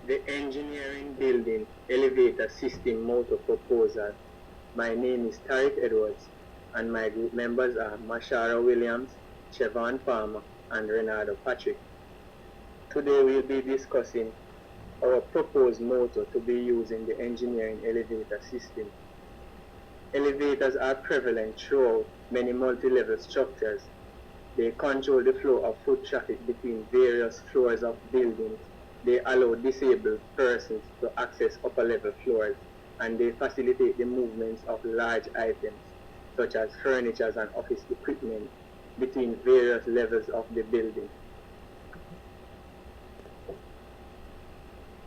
The Engineering Building Elevator System Motor Proposal. My name is Tariq Edwards, and my group members are Mashara Williams, Chevon Palmer, and Renato Patrick. Today we'll be discussing our proposed motor to be used in the engineering elevator system. Elevators are prevalent throughout many multi-level structures. They control the flow of foot traffic between various floors of buildings. They allow disabled persons to access upper-level floors, and they facilitate the movements of large items, such as furniture and office equipment, between various levels of the building.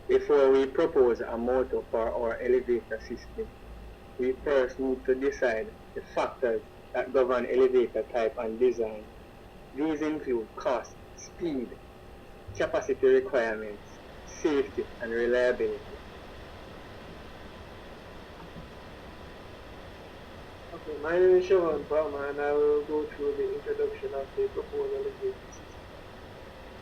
Before we propose a motor for our elevator system, we first need to decide the factors that govern elevator type and design. These include cost, speed, capacity requirements, safety, and reliability. Okay, my name is Chevon Palmer, and I will go through the introduction of the proposed elevator system.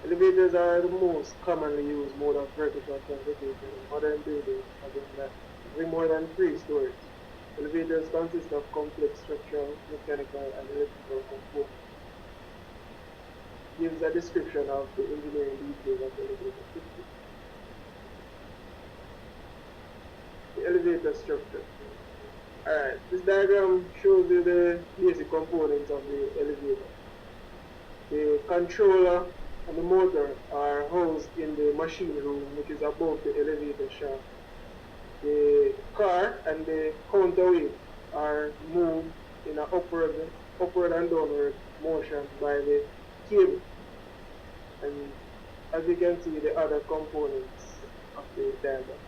Elevators are the most commonly used mode of vertical transportation in modern buildings, having more than 3 stories. Elevators consist of complex structural, mechanical, and electrical components. Gives a description of the engineering details of the elevator system. The elevator structure. Alright, this diagram shows you the basic components of the elevator. The controller and the motor are housed in the machine room, which is above the elevator shaft. The car and the counterweight are moved in an upward and downward motion by the cable. And as you can see, the other components of the diagram.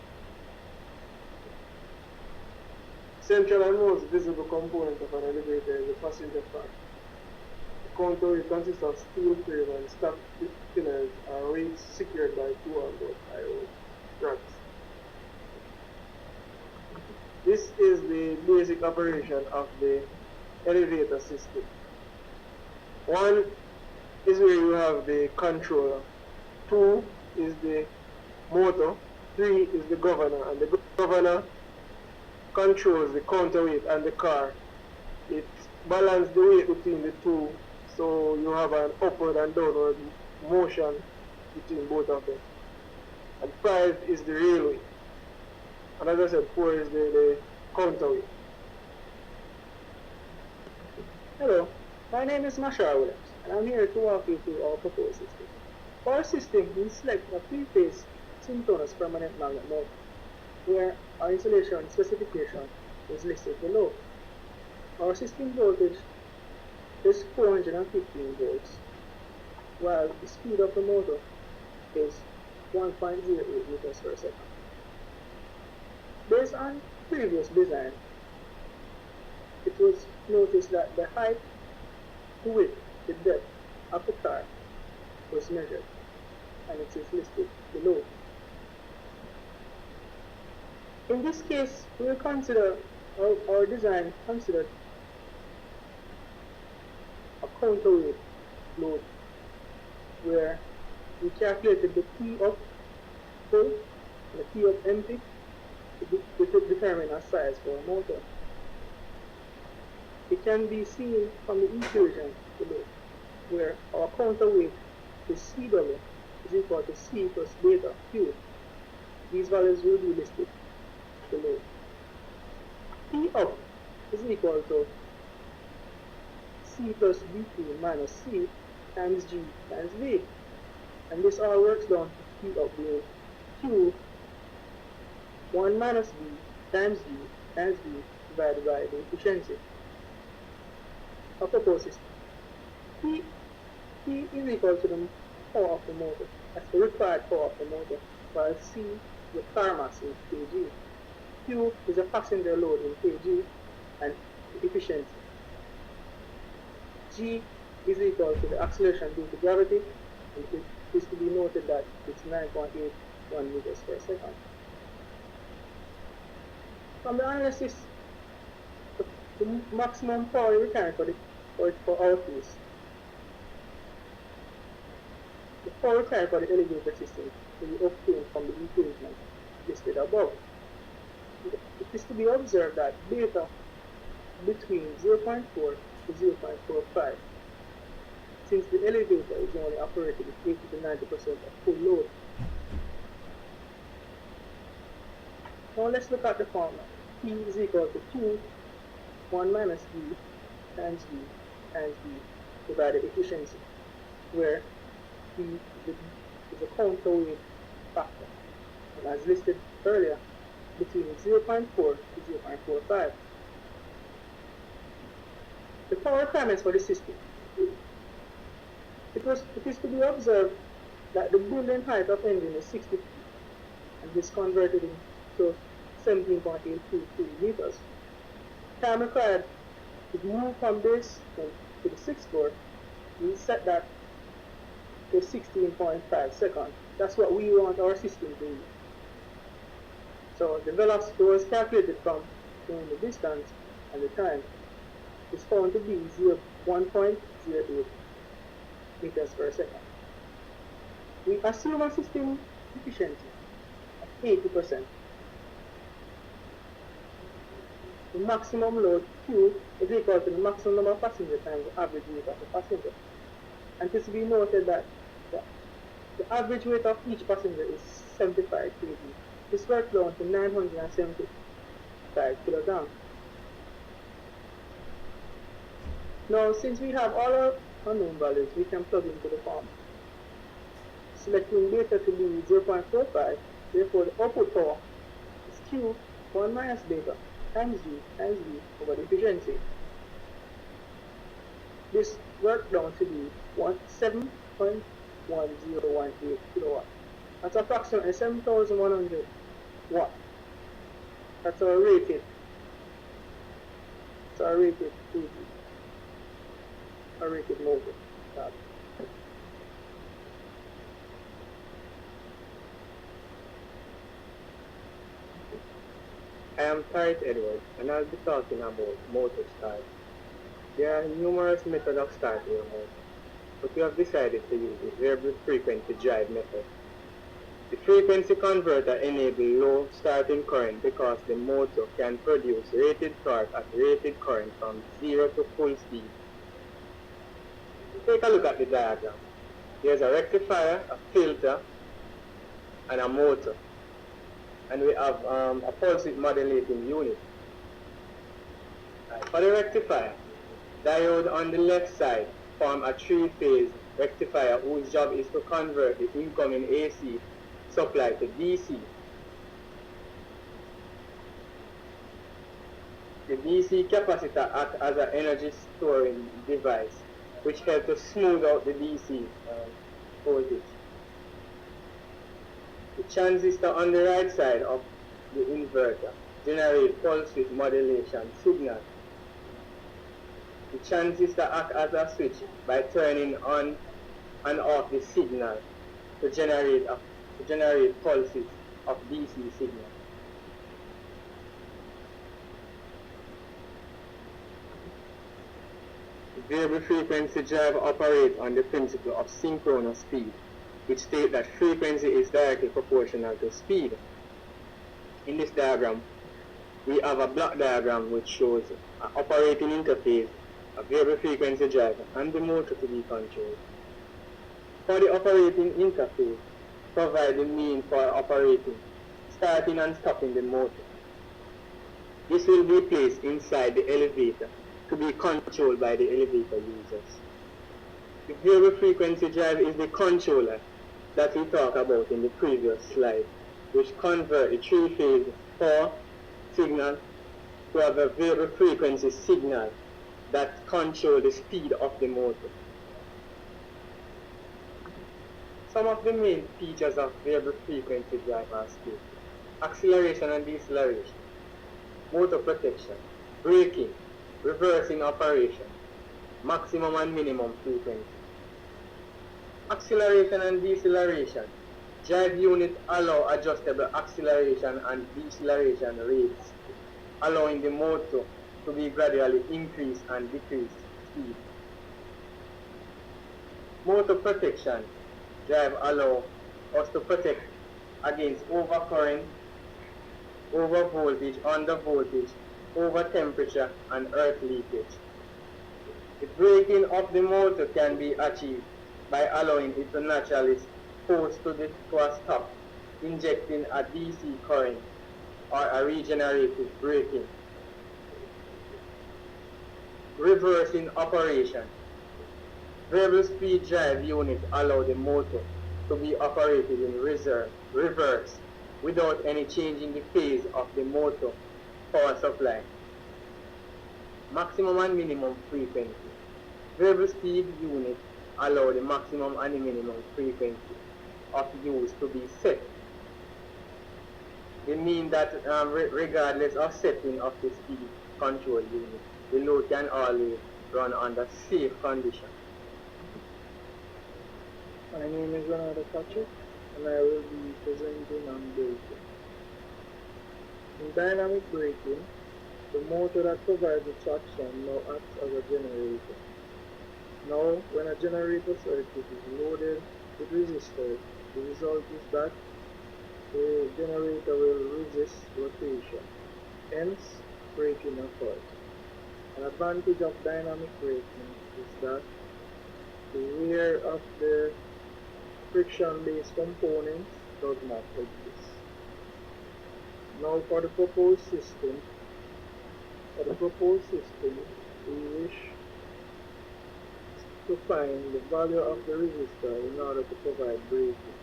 Central and most visible component of an elevator is the passenger car. The counterweight consists of steel frame and stock pillars are weights secured by 2 or more iron rods. This is the basic operation of the elevator system. 1 is where you have the controller. 2 is the motor. 3 is the governor, and the governor controls the counterweight and the car. It balances the weight between the two, so you have an upward and downward motion between both of them. And 5 is the railway. And as I said, 4 is the counterweight. Hello, my name is Mashara Williams, and I'm here to walk you through our proposed system. For our system, we select a 3-phase synchronous permanent magnet motor, where our installation specification is listed below. Our system voltage is 415 volts, while the speed of the motor is 1.08 meters per second. Based on previous design, it was noticed that the height, the width, the depth of the car was measured, and it is listed below. In this case, we will consider our design considered a counterweight load, where we calculated the P of full and the P of empty to determine a size for a motor. It can be seen from the equation below, where our counterweight is CW is equal to C plus beta Q. These values will be listed below. P up is equal to C plus B2 minus C times G times V. And this all works down to P up being Q 1 minus V times G times V divided by the efficiency of the process. P is equal to the power of the motor. That's the required power of the motor, while C the car mass in kg. Q is a passenger load in kg, and efficiency. G is equal to the acceleration due to gravity, and it is to be noted that it's 9.81 meters per second. From the analysis, the maximum power required for our case, the power required for the elevator system will be obtained from the equation above. It is to be observed that beta between 0.4 to 0.45, since the elevator is only operating 80 to 90% of full load. Now let's look at the formula. P is equal to 2, 1 minus V times V times V divided efficiency, where V is a counterweight factor, and as listed earlier, between 0.4 to 0.45. The power requirements for the system. It is to be observed that the building height of engine is 60 feet, and this converted into 17.822 meters. Time required to move from base to the 6th floor, we set that to 16.5 seconds. That's what we want our system to do. So the velocity was calculated from the distance and the time is found to be 1.08 meters per second. We assume a system efficiency of 80%. The maximum load Q is equal to the maximum number of passengers times the average weight of the passenger. And it is to be noted that the average weight of each passenger is 75 kg. This works down to 975 kilograms. Now, since we have all our unknown values, we can plug into the formula. Selecting beta to be 0.45, therefore the output power is Q 1 minus beta times V over the efficiency. This worked down to be 7.1018 kilowatt. That's approximately 7,100 watt. That's our rated. It's our rated AV. Our rated motor. I am Tariq Edwards, and I'll be talking about motor start. There are numerous methods of starting a motor, but we have decided to use the variable frequency drive method. The frequency converter enables low starting current because the motor can produce rated torque at rated current from 0 to full speed. Take a look at the diagram. There's a rectifier, a filter, and a motor. And we have a pulse width modulating unit. For the rectifier, diode on the left side form a 3-phase rectifier whose job is to convert the incoming AC supply to DC. The DC capacitor acts as an energy storing device which helps to smooth out the DC voltage. The transistor on the right side of the inverter generates pulse width modulation signal. The transistor acts as a switch by turning on and off the signal to generate pulses of DC signal. The variable frequency drive operates on the principle of synchronous speed, which states that frequency is directly proportional to speed. In this diagram, we have a block diagram which shows an operating interface, a variable frequency drive, and the motor to be controlled. For the operating interface, provide the means for operating, starting and stopping the motor. This will be placed inside the elevator to be controlled by the elevator users. The variable frequency drive is the controller that we talked about in the previous slide, which convert the 3-phase power signal to have a variable frequency signal that control the speed of the motor. Some of the main features of variable frequency drive are stated: acceleration and deceleration, motor protection, braking, reversing operation, maximum and minimum frequency. Acceleration and deceleration. Drive unit allow adjustable acceleration and deceleration rates, allowing the motor to be gradually increase and decrease speed. Motor protection. Drive allow us to protect against overcurrent over voltage, under voltage, over temperature, and earth leakage. The braking of the motor can be achieved by allowing it to naturally force to a stop, injecting a DC current or a regenerative braking. Reversing operation. Variable speed drive units allow the motor to be operated in reverse without any change in the phase of the motor power supply. Maximum and minimum frequency. Variable speed units allow the maximum and the minimum frequency of use to be set. They mean that regardless of setting of the speed control unit, the load can always run under safe conditions. My name is Ronaldo Patrick, and I will be presenting on braking. In dynamic braking, the motor that provides the traction now acts as a generator. Now, when a generator circuit is loaded with resistors, the result is that the generator will resist rotation, hence braking occurs. An advantage of dynamic braking is that the wear of the friction-based components does not exist. Now for the proposed system, we wish to find the value of the resistor in order to provide braking.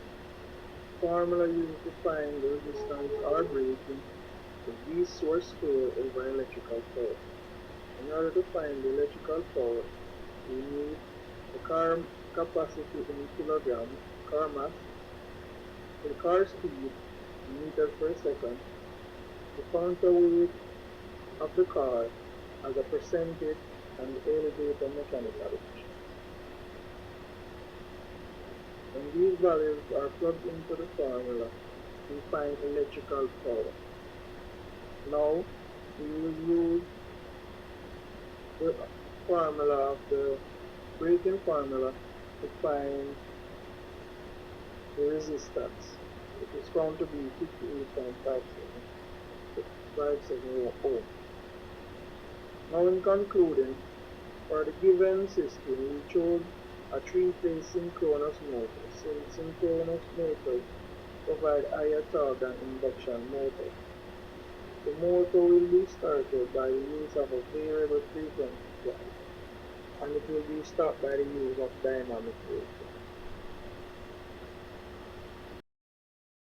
Formula used to find the resistance or braking is V source square over electrical power. In order to find the electrical power, we need the car capacity in kilograms, car mass, the car speed in meters per second, the counter weight of the car as a percentage, and the elevator mechanical efficiency. When these values are plugged into the formula, we find electrical power. Now, we will use the formula of the braking formula to find the resistance. It is found to be 58.57 ohm. Now in concluding, for the given system, we chose a three-phase synchronous motor, since synchronous motors provide higher torque than induction motors. The motor will be started by the use of a variable frequency drive, and it will be stopped by the use of dynamic braking.